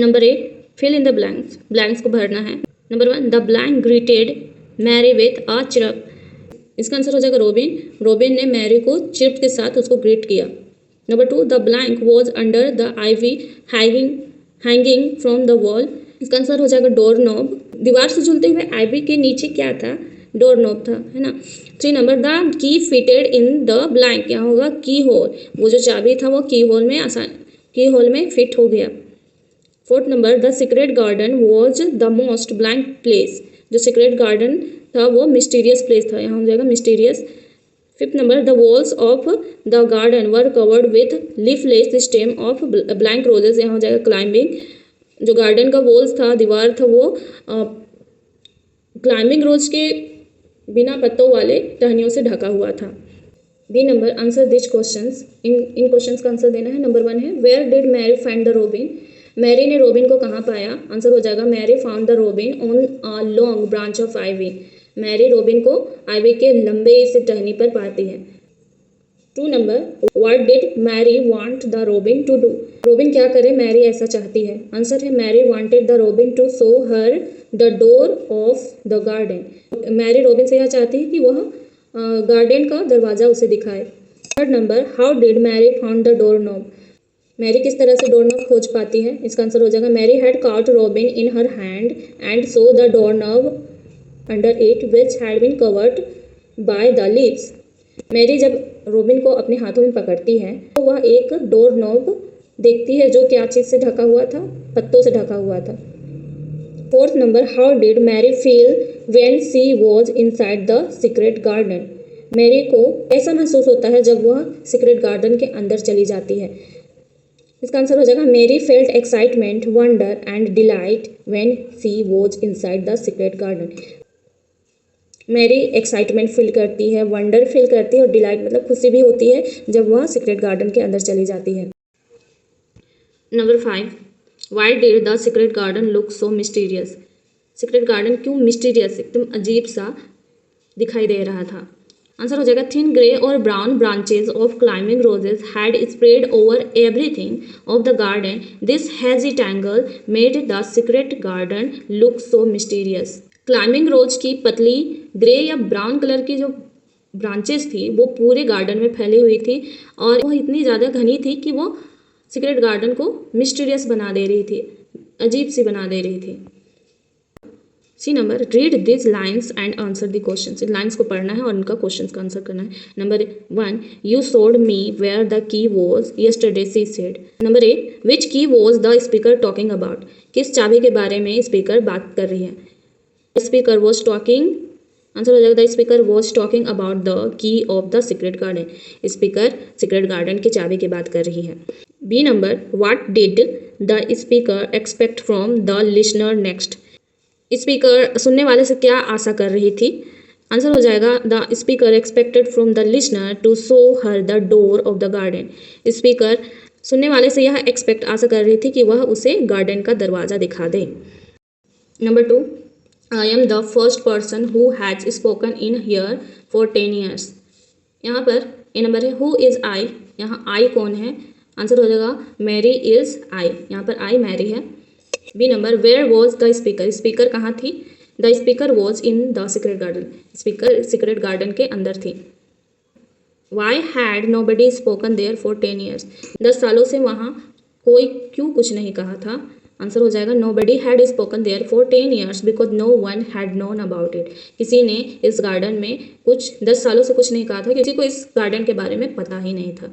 Number 8, fill in the blanks, blanks को भरना है। Number 1, the blank greeted Mary with a chirp, इसका answer हो जाएगा रोबिन। रोबिन ने मैरी को चिरप के साथ उसको ग्रीट किया। Number 2, the blank was under the ivy hanging from the wall, इसका आंसर हो जाएगा डोर नॉब, दीवार से झूलते हुए आईवी के नीचे क्या था, डोर नॉब था, है ना। 3 number, the key fitted in the blank, क्या होगा, की होल, वो जो चाबी था वो की होल में फिट हो गया। 4th number, the secret garden was the most blank place, जो सीक्रेट गार्डन था वो मिस्टीरियस प्लेस था, यहाँ हो जाएगा mysterious. 5th number, the walls of the garden were covered with leafless stem of blank roses, यहाँ हो जाएगा क्लाइंबिंग, जो गार्डन का वॉल्स था, दीवार था, वो क्लाइंबिंग रोज के बिना पत्तों वाले टहनियों से ढका हुआ था। B number, answer this questions, इन क्वेश्चंस का आंसर देना है। नंबर 1 है, where did Mary find the robin, Mary ने रोबिन को कहाँ पाया, आंसर हो जाएगा Mary found the robin on a long branch of ivy, Mary robin को आइवी के लंबे से टहनी पर पाती है। 2 number, what did Mary want the robin to do, robin क्या करे मैरी ऐसा चाहती है, आंसर है Mary wanted the robin to show her the door of the garden, Mary robin से यह चाहती है कि वह गार्डन का दरवाजा उसे दिखाए। 3rd number, how did Mary found the door knob, Mary किस तरह से डोर नॉब खोज पाती है, इसका आंसर हो जाएगा Mary had caught robin in her hand and so the door knob under it which had been covered by the leaves, Mary जब रोबिन को अपने हाथों में पकड़ती है तो वह एक डोर नॉब देखती है जो क्या चीज़ से ढका हुआ था, पत्तों से ढका हुआ था। 4th number, how did Mary feel when she was inside the secret garden, Mary को कैसा महसूस होता है जब वह सीक्रेट गार्डन के अंदर चली जाती है, इसका आंसर हो जाएगा Mary felt excitement wonder and delight when she was inside the secret garden, Mary excitement feel करती है, वंडर फील करती है और डिलाइट मतलब खुशी भी होती है जब वह सीक्रेट गार्डन के अंदर चली जाती है। Number 5, why did the secret garden look so mysterious, secret garden क्यों मिस्टीरियस, एकदम अजीब सा दिखाई दे रहा था, आंसर हो जाएगा थिन ग्रे और brown branches of climbing roses had spread over everything of the garden, this hazy tangle made the secret garden look so mysterious, climbing rose की पतली ग्रे या ब्राउन कलर की जो ब्रांचेस थी वो पूरे गार्डन में फैली हुई थी और वो इतनी ज़्यादा घनी थी कि वो सीक्रेट गार्डन को मिस्टीरियस बना दे रही थी, अजीब सी बना दे रही थी। C number, read this lines and answer the questions, इन लाइन्स को पढ़ना है और उनका क्वेश्चंस का आंसर करना है। Number 1, you showed me where the key was yesterday she said, number 8, which key was the speaker talking about, किस चाबी के बारे में स्पीकर बात कर रही है, स्पीकर वॉज टॉकिंग, आंसर हो जाएगा the speaker was talking about the key of the secret garden, speaker secret garden की चाबी की बात कर रही है। B number, what did the speaker expect from the listener next, speaker सुनने वाले से क्या आशा कर रही थी, आंसर हो जाएगा the speaker expected from the listener to show her the door of the garden, speaker सुनने वाले से यह एक्सपेक्ट आशा कर रही थी कि वह उसे गार्डन का दरवाज़ा दिखा दे। Number 2, I am the first person who has spoken in here for 10 years, यहाँ पर ए नंबर है हु इज़ आई, यहाँ आई कौन है, आंसर हो जाएगा मैरी इज़ आई, यहाँ पर आई मैरी है। B number, where was the speaker, speaker कहाँ थी, the speaker was in the secret garden, speaker secret garden के अंदर थी। Why had nobody spoken there for 10 years, 10 सालों से वहाँ कोई क्यों कुछ नहीं कहा था, आंसर हो जाएगा nobody had spoken there for 10 years because no one had known about it, किसी ने इस गार्डन में 10 सालों से कुछ नहीं कहा था, किसी को इस गार्डन के बारे में पता ही नहीं था।